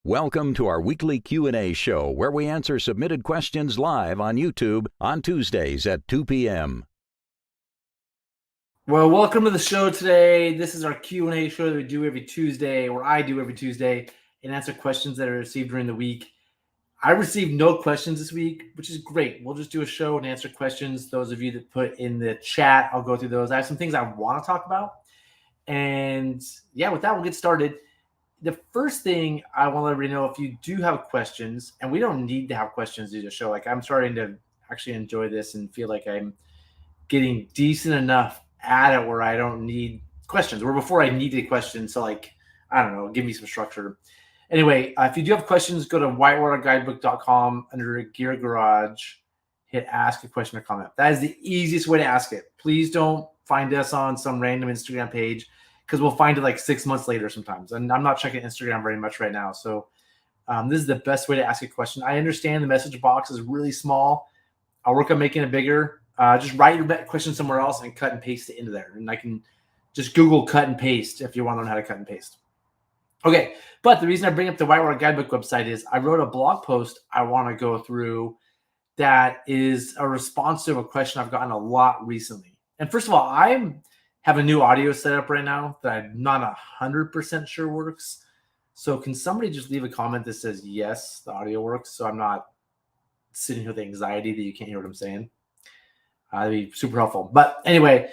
Welcome to our weekly Q&A show where we answer submitted questions live on YouTube on Tuesdays at 2 p.m. Well, welcome to the show today. This is our Q&A show that we do every Tuesday, or I do every Tuesday, and answer questions that are received during the week. I received no questions this week, which is great. We'll just do a show and answer questions. Those of you that put in the chat, I'll go through those. I have some things I want to talk about. And yeah, with that, we'll get started. The first thing I want to let everybody know, if you do have questions, and we don't need to have questions to do the show. Like, I'm starting to actually enjoy this and feel like I'm getting decent enough at it where I don't need questions. Where before I needed questions, so like, I don't know, give me some structure. Anyway, if you do have questions, go to whitewaterguidebook.com under Gear Garage, hit ask a question or comment. That is the easiest way to ask it. Please don't find us on some random Instagram page, because we'll find it like 6 months later sometimes. And I'm not checking Instagram very much right now. So this is the best way to ask a question. I understand the message box is really small. I'll work on making it bigger. Just write your question somewhere else and cut and paste it into there. And I can just Google cut and paste if you want to learn how to cut and paste. Okay, but the reason I bring up the Whitewater Guidebook website is I wrote a blog post I want to go through that is a response to a question I've gotten a lot recently. And first of all, I have a new audio setup right now that I'm not 100% sure works. So can somebody just leave a comment that says, yes, the audio works, so I'm not sitting here with anxiety that you can't hear what I'm saying? That'd be super helpful. But anyway,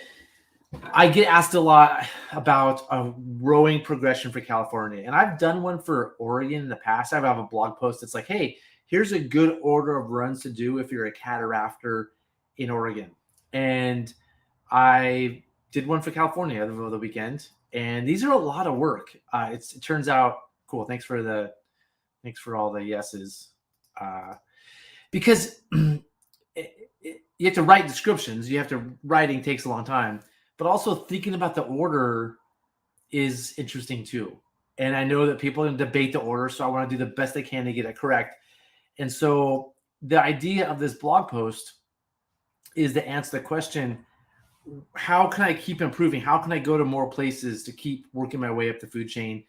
I get asked a lot about a rowing progression for California. And I've done one for Oregon in the past. I have a blog post that's like, hey, here's a good order of runs to do if you're a catarafter in Oregon. And I did one for California over the weekend. And these are a lot of work. It turns out, cool. Thanks for all the yeses. Because you have to write descriptions. Writing takes a long time, but also thinking about the order is interesting too. And I know that people debate the order, so I want to do the best I can to get it correct. And so the idea of this blog post is to answer the question, how can I keep improving? How can I go to more places to keep working my way up the food chain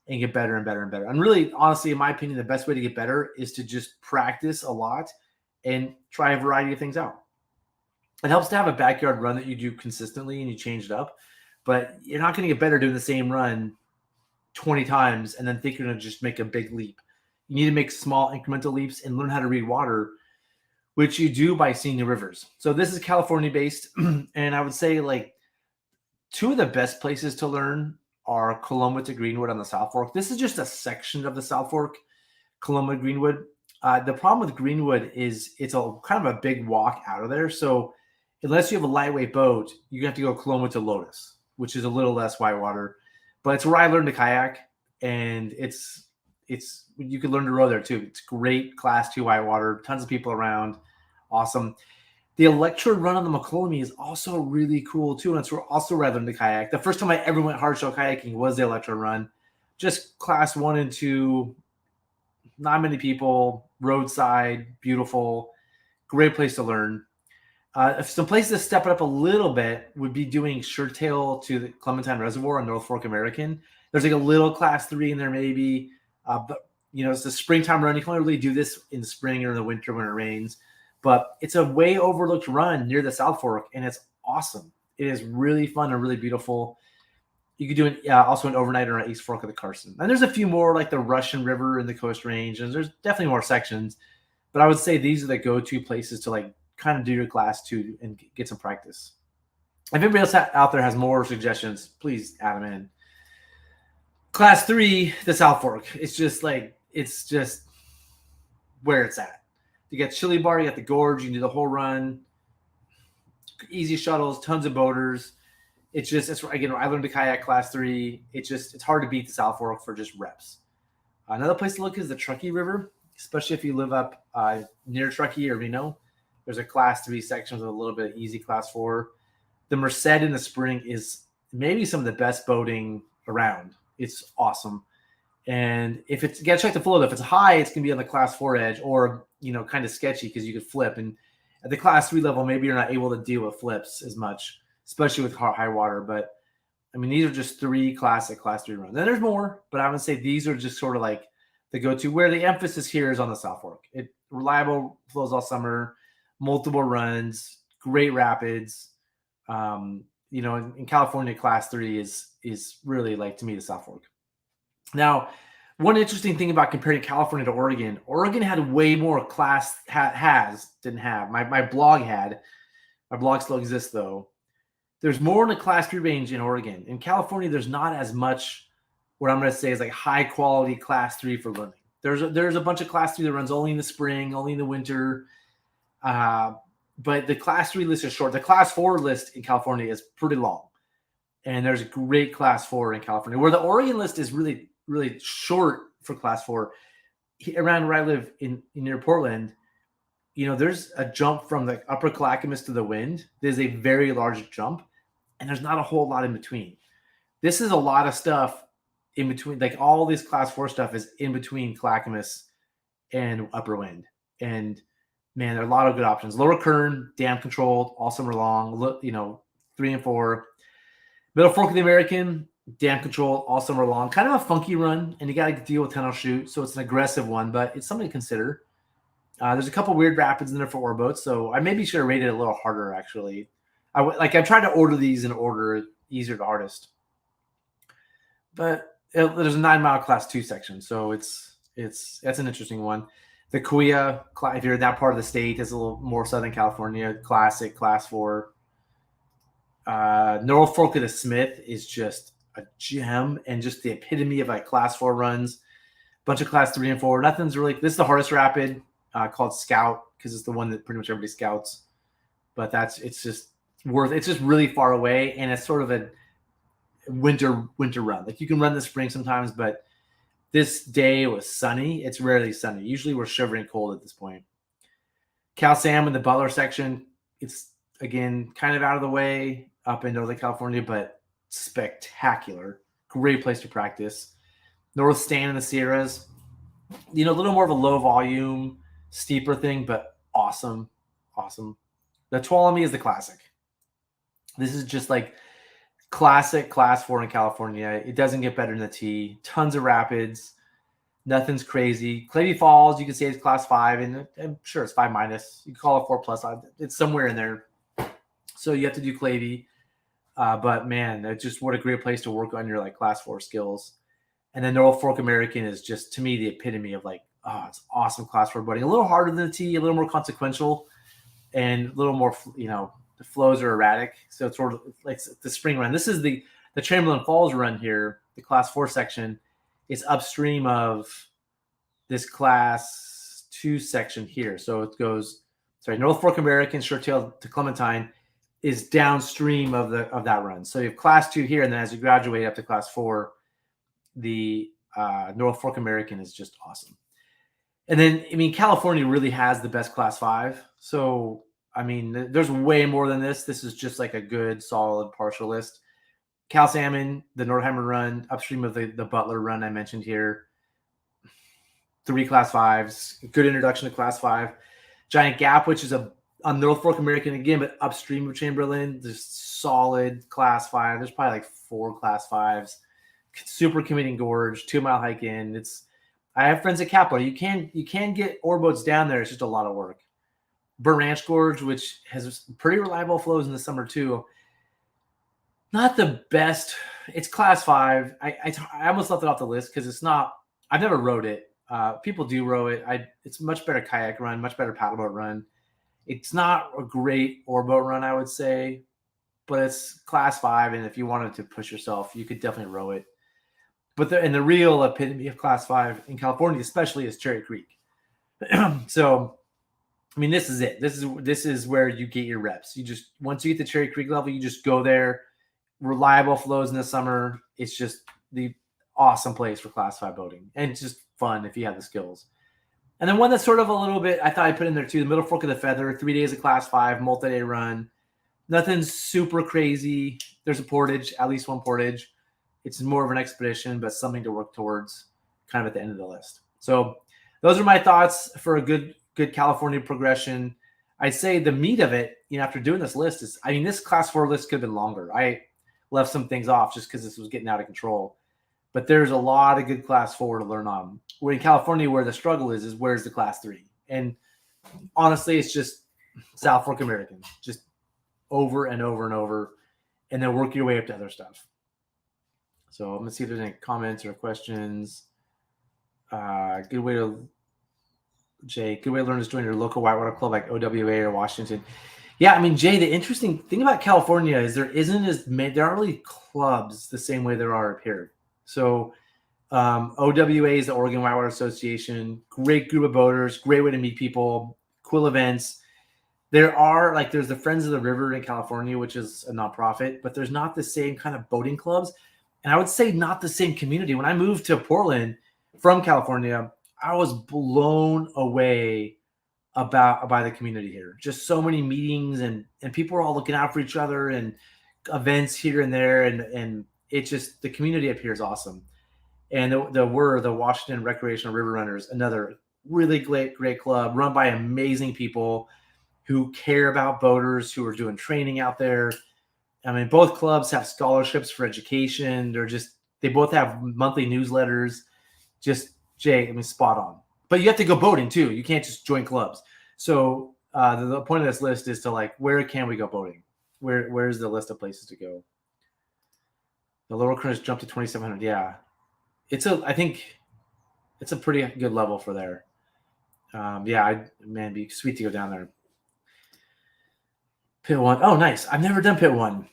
and get better and better and better? And really, honestly, in my opinion, the best way to get better is to just practice a lot and try a variety of things out. It helps to have a backyard run that you do consistently and you change it up, but you're not going to get better doing the same run 20 times and then think you're going to just make a big leap. You need to make small incremental leaps and learn how to read water, which you do by seeing the rivers. So this is California based. And I would say like two of the best places to learn are Coloma to Greenwood on the South Fork. This is just a section of the South Fork, Coloma to Greenwood. The problem with Greenwood is it's a kind of a big walk out of there. So unless you have a lightweight boat, you have to go Coloma to Lotus, which is a little less whitewater. But it's where I learned to kayak, and it's you can learn to row there too. It's great Class 2 whitewater, tons of people around, awesome. The Electra run on the McCollum is also really cool too, and it's also where I learned to kayak. The first time I ever went hardshell kayaking was the Electra run, just Class 1 and 2, not many people, roadside, beautiful, great place to learn. Some places to step it up a little bit would be doing Shirtail to the Clementine Reservoir on North Fork American. There's like a little Class 3 in there maybe, but it's the springtime run. You can only really do this in the spring or in the winter when it rains, but it's a way overlooked run near the South Fork, and it's awesome. It is really fun and really beautiful. You could do it also an overnighter on East Fork of the Carson. And there's a few more like the Russian River and the Coast Range, and there's definitely more sections, but I would say these are the go-to places to like kind of do your Class 2 and get some practice. If anybody else out there has more suggestions, please add them in. Class 3, the South Fork. It's just where it's at. You got Chili Bar, you got the Gorge, you can do the whole run. Easy shuttles, tons of boaters. Again, I learned to kayak Class 3. It's hard to beat the South Fork for just reps. Another place to look is the Truckee River, especially if you live up near Truckee or Reno. There's a Class 3 section with a little bit of easy Class 4. The Merced in the spring is maybe some of the best boating around. It's awesome. And if you got to check the flow, if it's high, it's going to be on the Class 4 edge or, kind of sketchy because you could flip. And at the Class 3 level, maybe you're not able to deal with flips as much, especially with high water. But, I mean, these are just 3 classic Class 3 runs. Then there's more, but I would say these are just sort of like the go-to, where the emphasis here is on the South Fork. It reliable flows all summer, multiple runs, great rapids. In California, Class 3 is really, like, to me, the South Fork. Now, one interesting thing about comparing California to Oregon had way more didn't have. My blog had. My blog still exists, though. There's more in the Class 3 range in Oregon. In California, there's not as much, what I'm going to say is like high quality Class 3 for learning. There's a bunch of Class 3 that runs only in the spring, only in the winter. But the Class 3 list is short. The Class 4 list in California is pretty long. And there's a great Class 4 in California, where the Oregon list is really, really short for Class 4. Around where I live near Portland, there's a jump from the upper Clackamas to the Wind. There's a very large jump, and there's not a whole lot in between. This is a lot of stuff in between. Like, all this Class 4 stuff is in between Clackamas and Upper Wind. And, man, there are a lot of good options. Lower Kern, dam controlled all summer long, 3 and 4. Middle Fork of the American, dam control all summer long. Kind of a funky run, and you got to deal with tunnel chute, so it's an aggressive one, but it's something to consider. There's a couple weird rapids in there for ore boats, so I maybe should have rated it a little harder, actually. I'm trying to order these in order, easier to hardest. But there's a 9-mile Class 2 section, so that's an interesting one. The Kuya, if you're in that part of the state, is a little more Southern California, classic Class 4. North Fork of the Smith is just a gem and just the epitome of like Class 4 runs. Bunch of Class 3 and 4. Nothing's really. This is the hardest rapid, called Scout, because it's the one that pretty much everybody scouts. But it's just really far away, and it's sort of a winter run. Like, you can run the spring sometimes, but this day was sunny. It's rarely sunny. Usually we're shivering cold at this point. Cal Sam in the Butler section, it's, again, kind of out of the way up in Northern California, but spectacular. Great place to practice. North Stand in the Sierras, a little more of a low volume, steeper thing, but awesome. The Tuolumne is the classic. This is just like classic Class 4 in California. It doesn't get better than the T. Tons of rapids. Nothing's crazy. Clavey Falls, you can say it's Class 5, and I'm sure it's 5 minus. You can call it 4 plus. It's somewhere in there. So you have to do Clavey. But, man, it's just what a great place to work on your like Class 4 skills. And then North Fork American is just, to me, the epitome of like, it's awesome Class 4 boating. A little harder than the T, a little more consequential, and a little more, the flows are erratic. So it's sort of like the spring run. This is the Chamberlain Falls run here. The Class 4 section is upstream of this Class 2 section here. So it goes, North Fork American, Short Tail to Clementine is downstream of that run. So you have Class 2 here, and then as you graduate up to Class 4, the North Fork American is just awesome. And then, California really has the best Class 5. So, there's way more than this. This is just like a good, solid partial list. Cal Salmon, the Nordheimer run, upstream of the Butler run I mentioned here. 3 Class 5s, good introduction to Class 5. Giant Gap, which is on North Fork American again, but upstream of Chamberlain, just solid Class 5. There's probably like 4 Class 5s. Super committing gorge, 2-mile hike in. I have friends at Capitol. You can get ore boats down there. It's just a lot of work. Burnt Ranch Gorge, which has pretty reliable flows in the summer too. Not the best. It's Class 5. I almost left it off the list because it's not. I've never rowed it. People do row it. It's much better kayak run, much better paddleboat run. It's not a great ore boat run, I would say, but it's Class 5, and if you wanted to push yourself, you could definitely row it. But the real epitome of Class 5 in California, especially, is Cherry Creek. So, this is it. This is where you get your reps. Once you get the Cherry Creek level, you just go there. Reliable flows in the summer. It's just the awesome place for Class 5 boating, and it's just fun if you have the skills. And then one that's sort of a little bit, I thought I put in there too, the Middle Fork of the Feather, 3 days of Class 5, multi-day run. Nothing super crazy. There's a portage, at least one portage. It's more of an expedition, but something to work towards kind of at the end of the list. So those are my thoughts for a good California progression. I'd say the meat of it, after doing this list is, this Class 4 list could have been longer. I left some things off just because this was getting out of control. But there's a lot of good class 4 to learn on. Where in California, where the struggle is where's the class 3? And honestly, it's just South Fork American, just over and over and over, and then work your way up to other stuff. So I'm gonna see if there's any comments or questions. Good way to learn is join your local whitewater club like OWA or Washington. Yeah, I mean, Jay, the interesting thing about California is there aren't really clubs the same way there are up here. So OWA is the Oregon Whitewater Association. Great group of boaters, great way to meet people, cool events. There's the Friends of the River in California, which is a nonprofit, but there's not the same kind of boating clubs. And I would say not the same community. When I moved to Portland from California, I was blown away by the community here. Just so many meetings and people are all looking out for each other and events here and there. And it's just, the community up here is awesome. And the Washington Recreational River Runners, another really great club run by amazing people who care about boaters, who are doing training out there. I mean, both clubs have scholarships for education. They both have monthly newsletters. Just, Jay, I mean, spot on. But you have to go boating too. You can't just join clubs. So the point of this list is to where can we go boating? Where's the list of places to go? The lower currents jumped to 2,700. Yeah. I think it's a pretty good level for there. It'd be sweet to go down there. Pit 1. Oh, nice. I've never done Pit 1.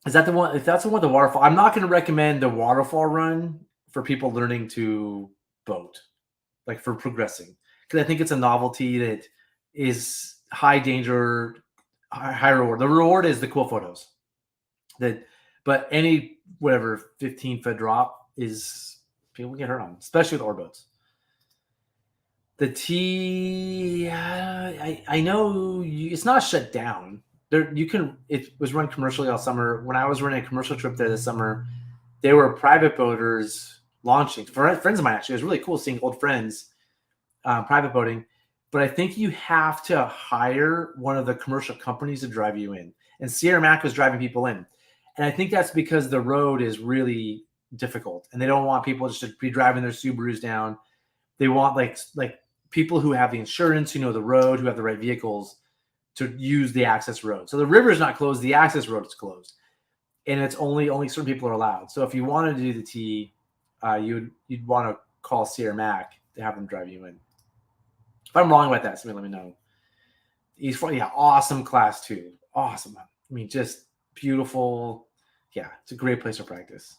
Is that the one? If that's the one with the waterfall, I'm not going to recommend the waterfall run for people learning to boat, for progressing, because I think it's a novelty that is high danger, high reward. The reward is the cool photos. But any 15-foot drop is people get hurt on, especially with oar boats. The T, I know it's not shut down. It was run commercially all summer. When I was running a commercial trip there this summer, there were private boaters launching. For friends of mine, actually, it was really cool seeing old friends private boating. But I think you have to hire one of the commercial companies to drive you in. And Sierra Mac was driving people in. And I think that's because the road is really difficult. And they don't want people just to be driving their Subarus down. They want like people who have the insurance, who know the road, who have the right vehicles to use the access road. So the river is not closed. The access road is closed. And it's only certain people are allowed. So if you wanted to do the T, you'd want to call Sierra Mac to have them drive you in. If I'm wrong about that, somebody let me know. Awesome class 2. Awesome. I mean, just beautiful. Yeah, it's a great place to practice.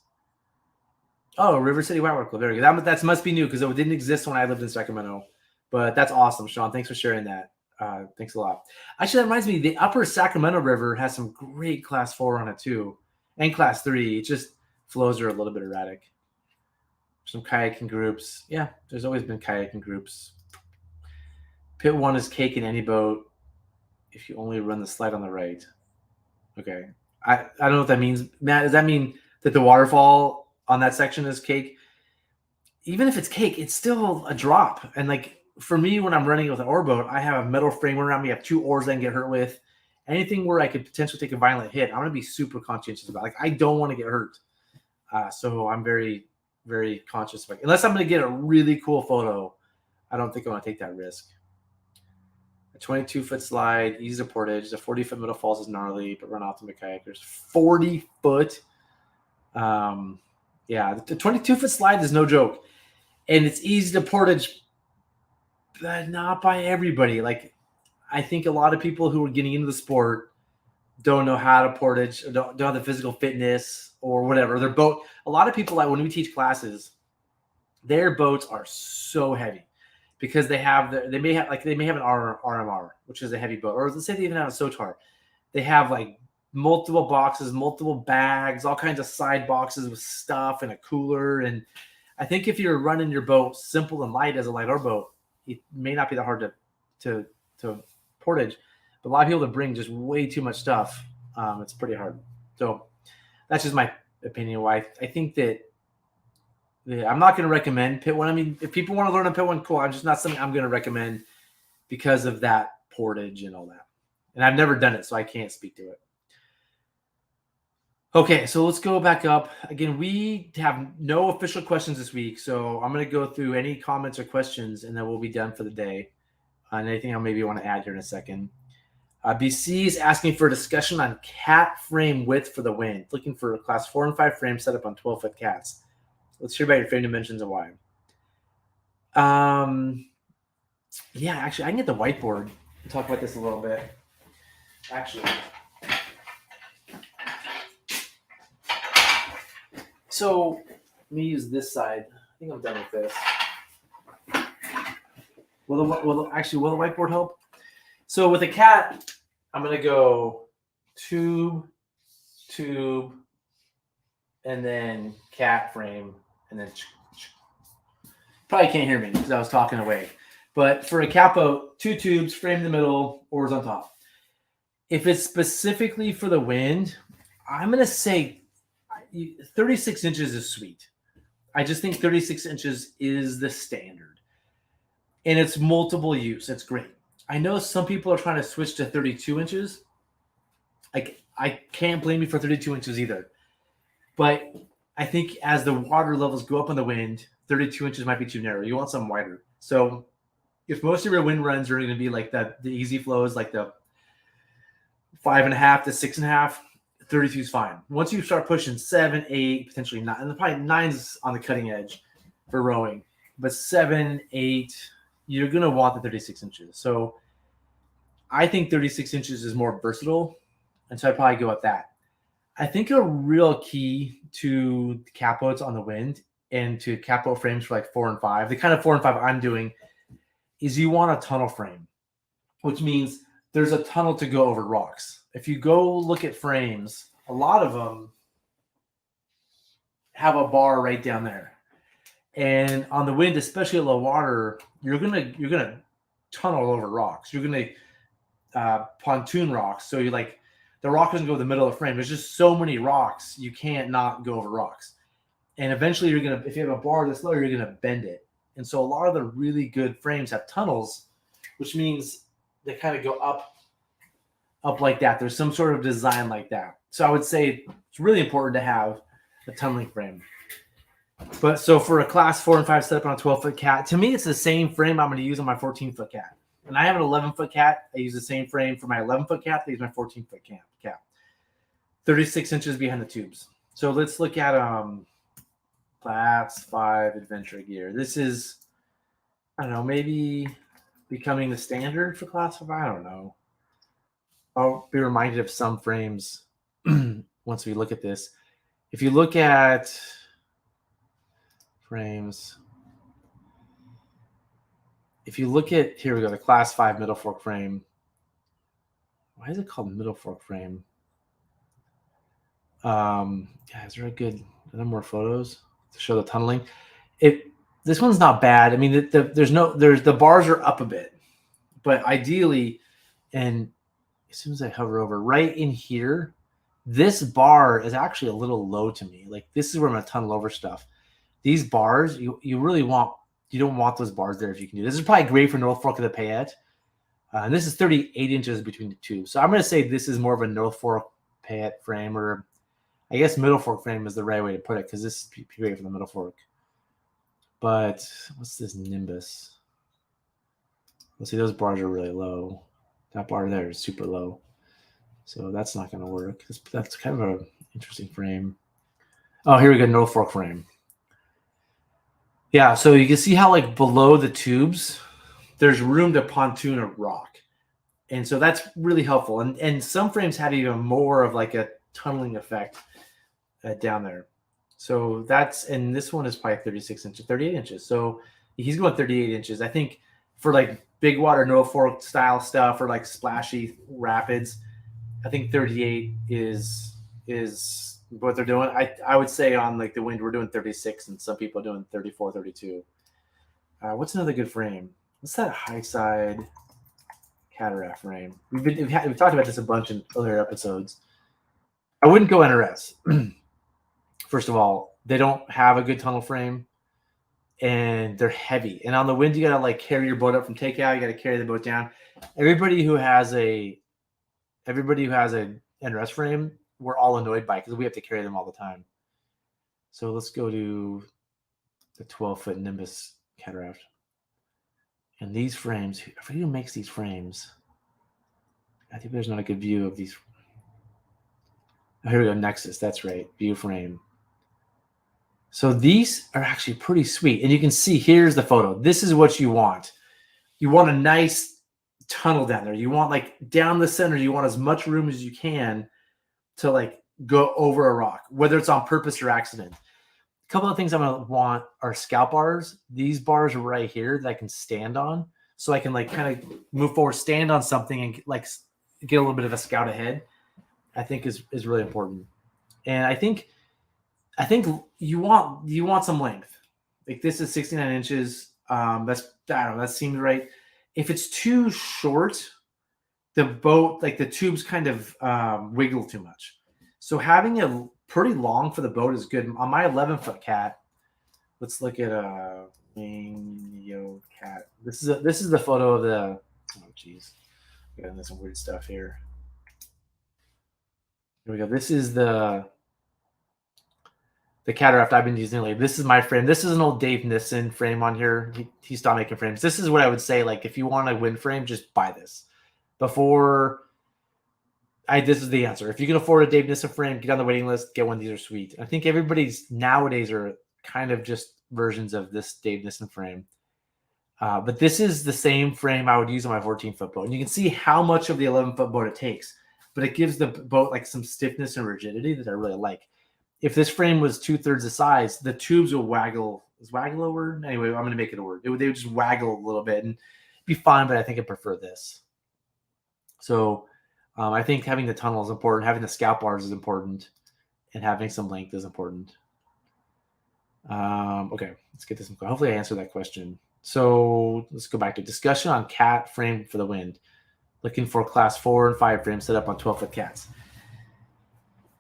Oh, River City Whitewater Club. Very good. That must be new because it didn't exist when I lived in Sacramento. But that's awesome, Sean. Thanks for sharing that. Thanks a lot. Actually, that reminds me, the Upper Sacramento River has some great class 4 on it too, and class 3. It just flows are a little bit erratic. Some kayaking groups. Yeah, there's always been kayaking groups. Pit 1 is cake in any boat if you only run the slide on the right. Okay. I don't know what that means. Matt, does that mean that the waterfall on that section is cake? Even if it's cake, it's still a drop. And for me, when I'm running with an oar boat, I have a metal frame around me. I have 2 oars I can get hurt with. Anything where I could potentially take a violent hit, I'm going to be super conscientious about. I don't want to get hurt. So I'm very, very conscious. Unless I'm going to get a really cool photo, I don't think I want to take that risk. A 22-foot slide, easy to portage. The 40-foot middle falls is gnarly, but run optimal kayakers. 40-foot. The 22-foot slide is no joke. And it's easy to portage, but not by everybody. I think a lot of people who are getting into the sport don't know how to portage, or don't have the physical fitness or whatever. Their boat. A lot of people, when we teach classes, their boats are so heavy because they may have an RMR, which is a heavy boat, or let's say they even have a SOTAR. They have multiple boxes, multiple bags, all kinds of side boxes with stuff and a cooler. And I think if you're running your boat simple and light as a light oar boat, it may not be that hard to portage. But a lot of people that bring just way too much stuff, it's pretty hard. So that's just my opinion. Why I think that I'm not going to recommend Pit 1. I mean, if people want to learn on Pit 1, cool. I'm just not something I'm going to recommend because of that portage and all that. And I've never done it, so I can't speak to it. Okay, so let's go back up. Again, we have no official questions this week, so I'm going to go through any comments or questions, and then we'll be done for the day. And anything I maybe want to add here in a second. BC is asking for a discussion on cat frame width for the wind, looking for a class 4 and 5 frame set up on 12-foot cats. Let's hear about your frame dimensions and why. Yeah, actually, I can get the whiteboard and talk about this a little bit. Actually. So let me use this side. I think I'm done with this. Will the whiteboard help? So with a cat, I'm going to go tube, and then cat frame, and then probably can't hear me because I was talking away. But for a cat boat, 2 tubes, frame in the middle, oars on top. If it's specifically for the wind, I'm going to say 36 inches is sweet. I just think 36 inches is the standard. And it's multiple use. It's great. I know some people are trying to switch to 32 inches. I can't blame you for 32 inches either. But I think as the water levels go up on the wind, 32 inches might be too narrow. You want something wider. So if most of your wind runs are going to be like the easy flows, like the 5.5 to 6.5, 32 is fine. Once you start pushing 7, 8, potentially 9, and probably 9's on the cutting edge for rowing, but 7, 8, you're going to want the 36 inches. So I think 36 inches is more versatile, and so I'd probably go with that. I think a real key to cat boats on the wind and to cat boat frames for like 4 and 5, the kind of 4 and 5 I'm doing, is you want a tunnel frame, which means there's a tunnel to go over rocks. If you go look at frames, a lot of them have a bar right down there. And on the wind, especially at low water, you're gonna tunnel over rocks. You're gonna pontoon rocks. So you like the rock doesn't go in the middle of the frame. There's just so many rocks, you can't not go over rocks. And eventually you're gonna, if you have a bar this low, you're gonna bend it. And so a lot of the really good frames have tunnels, which means they kind of go up like that. There's some sort of design like that. So I would say it's really important to have a tunneling frame. But so for a class 4 and 5 setup on a 12-foot cat, to me, it's the same frame I'm going to use on my 14-foot cat. And I have an 11-foot cat. I use the same frame for my 11-foot cat. I use my 14-foot cat. 36 inches behind the tubes. So let's look at class 5 adventure gear. This is, I don't know, maybe becoming the standard for class 5. I don't know. I'll be reminded of some frames once we look at this. If you look at frames, if you look at, here we go, the class 5 middle fork frame. Why is it called middle fork frame? Yeah, is there are more photos to show the tunneling? This one's not bad. I mean, the bars are up a bit, but ideally, and as soon as I hover over right in here, this bar is actually a little low to me. Like this is where I'm gonna tunnel over stuff. These bars, you don't want those bars there if you can do. This is probably great for North Fork of the Payette. And this is 38 inches between the tubes. So I'm going to say this is more of a North Fork Payette frame, or I guess middle fork frame is the right way to put it because this is great for the middle fork. But what's this Nimbus? Let's see, those bars are really low. That bar there is super low. So that's not going to work. That's kind of an interesting frame. Oh, here we go, North Fork frame. Yeah, so you can see how like below the tubes, there's room to pontoon a rock. And so that's really helpful. And some frames have even more of like a tunneling effect down there. So and this one is probably 36 inches, 38 inches. So he's going 38 inches. I think for like big water North Fork style stuff or like splashy rapids, I think 38 is what they're doing. I would say on like the wind, we're doing 36 and some people are doing 34, 32. What's another good frame? What's that high side Cataraft frame? We've talked about this a bunch in earlier episodes. I wouldn't go NRS. First of all, they don't have a good tunnel frame and they're heavy. And on the wind, you got to like carry your boat up from takeout. You got to carry the boat down. Everybody who has a NRS frame we're all annoyed by because we have to carry them all the time. So let's go to the 12-foot Nimbus Cataraft. And these frames, I forget who makes these frames. I think there's not a good view of these. Oh, here we go, Nexus. That's right, view frame. So these are actually pretty sweet. And you can see, here's the photo. This is what you want. You want a nice tunnel down there. You want like down the center, you want as much room as you can to like go over a rock, whether it's on purpose or accident. A couple of things I'm going to want are scalp bars. These bars are right here that I can stand on. So I can like kind of move forward, stand on something and like get a little bit of a scout ahead, I think is really important. And I think you want some length. Like this is 69 inches. That's, I don't know, that seems right. If it's too short, the boat, like the tubes kind of wiggle too much. So having a pretty long for the boat is good. On my 11-foot cat, let's look at a Wingyo cat. This is the photo of the, oh geez, got into some weird stuff here. Here we go. This is the Cataraft I've been using lately. This is my frame. This is an old Dave Nissen frame on here. He stopped making frames. This is what I would say, like, if you want a wind frame, just buy this. This is the answer. If you can afford a Dave Nissen frame, get on the waiting list, get one. These are sweet. I think everybody's nowadays are kind of just versions of this Dave Nissen frame. But this is the same frame I would use on my 14-foot boat. And you can see how much of the 11-foot boat it takes. But it gives the boat like some stiffness and rigidity that I really like. If this frame was 2/3 the size, the tubes will waggle. Is waggle a word? Anyway, I'm going to make it a word. They would just waggle a little bit and be fine, but I think I prefer this. So I think having the tunnel is important. Having the scalp bars is important. And having some length is important. Okay, let's get this. Hopefully I answered that question. So let's go back to discussion on cat frame for the wind. Looking for class 4 and 5 frames set up on 12-foot cats.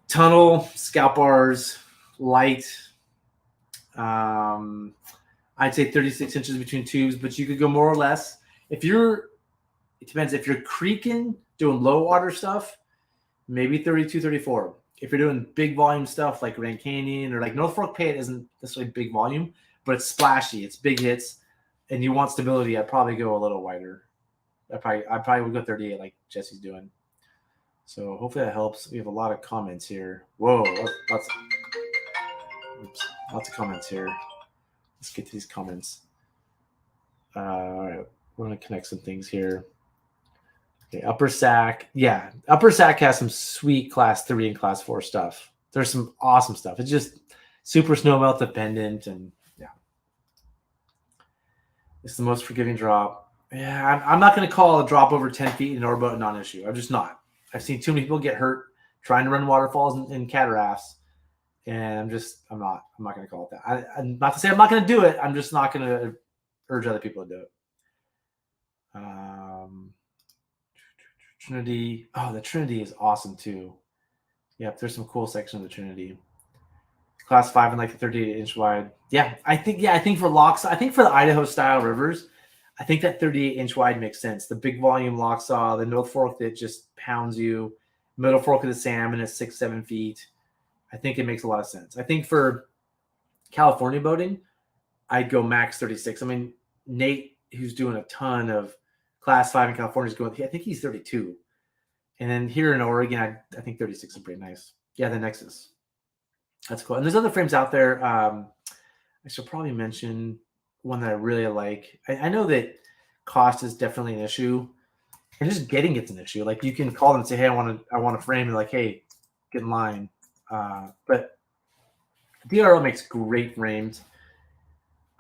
Tunnel, scalp bars, light. I'd say 36 inches between tubes, but you could go more or less. It depends. If you're creeking, doing low water stuff, maybe 32, 34. If you're doing big volume stuff like Grand Canyon or like North Fork Pit isn't necessarily big volume, but it's splashy, it's big hits, and you want stability, I'd probably go a little wider. I probably would go 38 like Jesse's doing. So hopefully that helps. We have a lot of comments here. Whoa, lots of comments here. Let's get to these comments. All right, we're going to connect some things here. Okay, Upper Sac. Yeah, Upper Sac has some sweet class 3 and class 4 stuff. There's some awesome stuff. It's just super snow melt dependent, and yeah. It's the most forgiving drop. Yeah, I'm not going to call a drop over 10 feet in an oarboat a non-issue. I'm just not. I've seen too many people get hurt trying to run waterfalls and catarafts, and I'm not going to call it that. I'm not to say I'm not going to do it. I'm just not going to urge other people to do it. Trinity. Oh, the Trinity is awesome too. Yep, there's some cool section of the Trinity. Class 5 and like the 38-inch wide. Yeah, I think for locks, I think for the Idaho style rivers, I think that 38-inch wide makes sense. The big volume lock saw, the North Fork that just pounds you, Middle Fork of the Salmon is 6-7 feet. I think it makes a lot of sense. I think for California boating, I'd go max 36. I mean, Nate, who's doing a ton of class 5 in California, is going, I think he's 32. And then here in Oregon, I think 36 is pretty nice. Yeah, the Nexus. That's cool. And there's other frames out there. I should probably mention one that I really like. I know that cost is definitely an issue, and just getting it's an issue. Like you can call them and say, "Hey, I want a frame," and like, "Hey, get in line." But DRL makes great frames.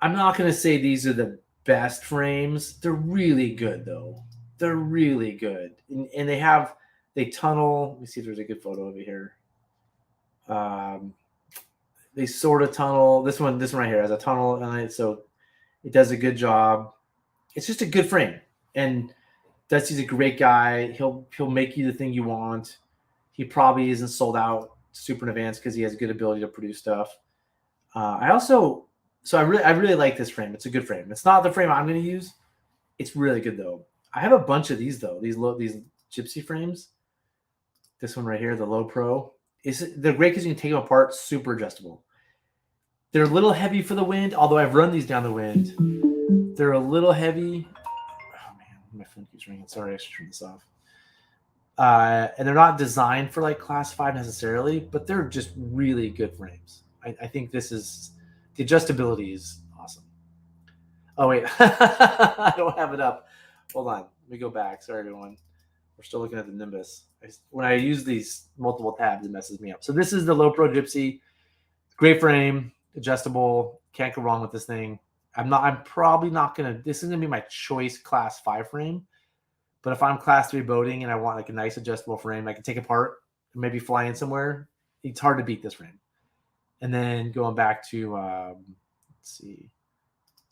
I'm not going to say these are the best frames. They're really good though. They're really good, and they tunnel. Let me see if there's a good photo over here. They sort of tunnel. This one right here has a tunnel on it, so it does a good job. It's just a good frame, and Dusty's a great guy. He'll make you the thing you want. He probably isn't sold out super in advance because he has a good ability to produce stuff. I really like this frame. It's a good frame. It's not the frame I'm going to use. It's really good though. I have a bunch of these though. These Gypsy frames. This one right here, the Low Pro. They're great because you can take them apart, super adjustable. They're a little heavy for the wind, although I've run these down the wind. They're a little heavy. Oh man, my phone keeps ringing. Sorry, I should turn this off. And they're not designed for like class 5 necessarily, but they're just really good frames. I think the adjustability is awesome. Oh wait, I don't have it up. Hold on, let me go back. Sorry everyone, we're still looking at the Nimbus. When I use these multiple tabs, it messes me up. So this is the Low Pro Gypsy. Great frame, adjustable. Can't go wrong with this thing. I'm probably not gonna. This is gonna be my choice class 5 frame. But if I'm class 3 boating and I want like a nice adjustable frame, I can take apart and maybe fly in somewhere. It's hard to beat this frame. And then going back to let's see,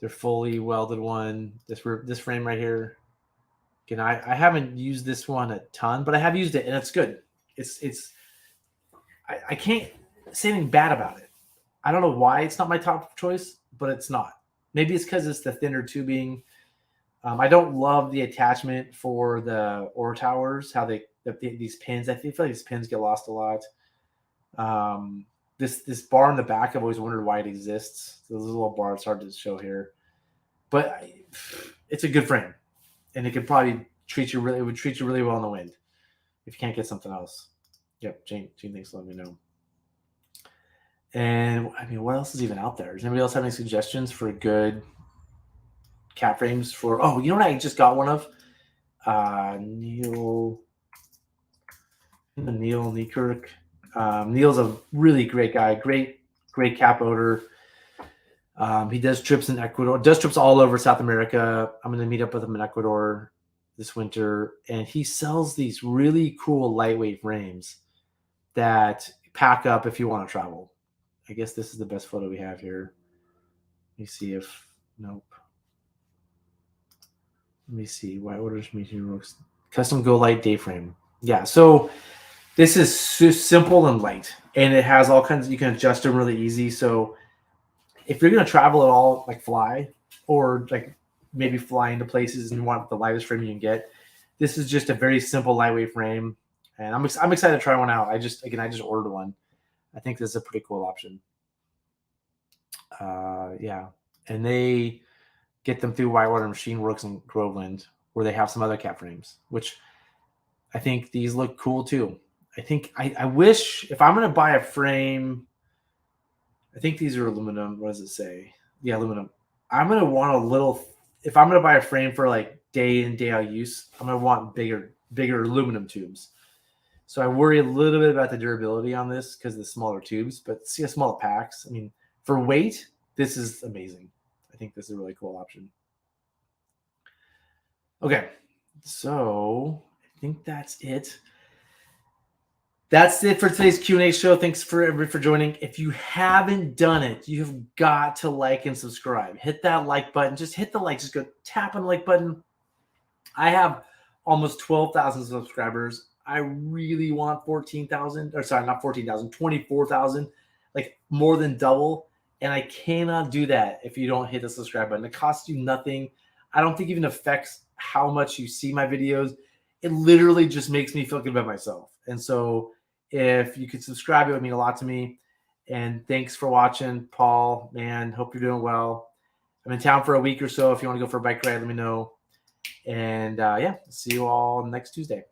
their fully welded one. This frame right here. Again, I haven't used this one a ton, but I have used it and it's good. I can't say anything bad about it. I don't know why it's not my top choice, but it's not. Maybe it's because it's the thinner tubing. I don't love the attachment for the oar towers, how these pins. I feel like these pins get lost a lot. This bar in the back, I've always wondered why it exists. Those little bars, hard to show here, but it's a good frame, and it could probably treat you really well in the wind if you can't get something else. Yep, Jane, thanks for letting me know. And I mean, what else is even out there? Does anybody else have any suggestions for good cat frames for? Oh, you know what I just got one of? Neil Niekirk. Neil's a really great guy, great cap boater. He does trips in Ecuador, does trips all over South America. I'm going to meet up with him in Ecuador this winter, and he sells these really cool lightweight frames that pack up if you want to travel. I guess this is the best photo we have here. Let me see if nope. Let me see. Why orders meeting works? Custom Go Light day frame. Yeah, so this is simple and light, and it has all kinds. You can adjust them really easy. So if you're gonna travel at all, like fly, or like maybe fly into places and you want the lightest frame you can get, this is just a very simple lightweight frame, and I'm excited to try one out. I just ordered one. I think this is a pretty cool option. Yeah, and they get them through Whitewater Machine Works in Groveland, where they have some other cat frames, which I think these look cool too. I think I wish if I'm going to buy a frame, I think these are aluminum. What does it say? Yeah, aluminum. I'm going to want a little, if I'm going to buy a frame for like day in, day out use, I'm going to want bigger aluminum tubes. So I worry a little bit about the durability on this because of the smaller tubes, but see, smaller packs. I mean, for weight, this is amazing. I think this is a really cool option. Okay, so I think that's it. That's it for today's Q&A show. Thanks for everybody for joining. If you haven't done it, you've got to like and subscribe. Hit that like button. Just hit the like. Just go tap on the like button. I have almost 12,000 subscribers. I really want 14,000. Or sorry, not 14,000, 24,000. Like more than double. And I cannot do that if you don't hit the subscribe button. It costs you nothing. I don't think it even affects how much you see my videos. It literally just makes me feel good about myself. And so if you could subscribe, it would mean a lot to me. And thanks for watching, Paul. Man, hope you're doing well. I'm in town for a week or so. If you want to go for a bike ride, let me know. And yeah, see you all next Tuesday.